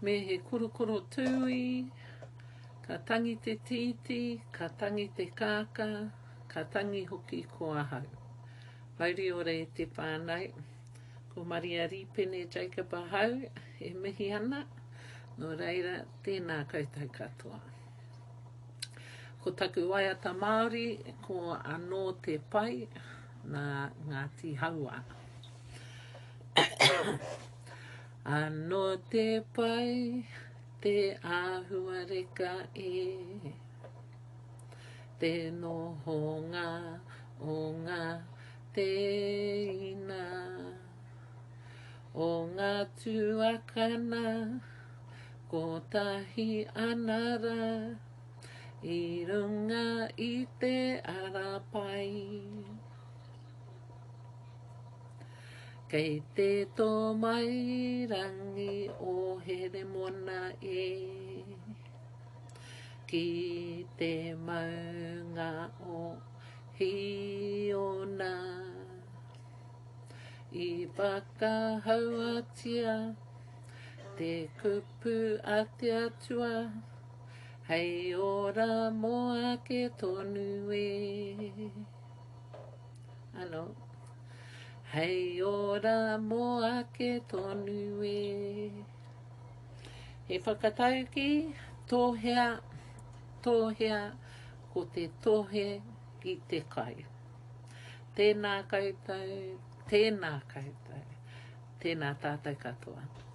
Me he Korokoro Tui, ka tangi te titi, ka tangi te kāka, ka tangi hoki ko ahau. Hauri ora e te whānau. Ko Maria Ripene Jacob ahau, e mihi ana. No reira, tēnā koutou katoa. Ko taku Waiata Māori, ko anō te pai, nā Ngāti Haua. Anō te pai, te āhua reka e, te nohonga o ngā te ina, o ngā tuakana, ko tahi anara, i runga i te arapai. Kei te tō mai rangi o here mona e, ki te maunga o hiona, i whakahauatia, te kupu a te atua, hei ora moa ke tonu e. Ano. Hei ora moa ke tonu e. He whakatau ki, tōhea, tōhea, ko te tohe i te kai. Tēnā koutou, tēnā koutou, tēnā tātou katoa.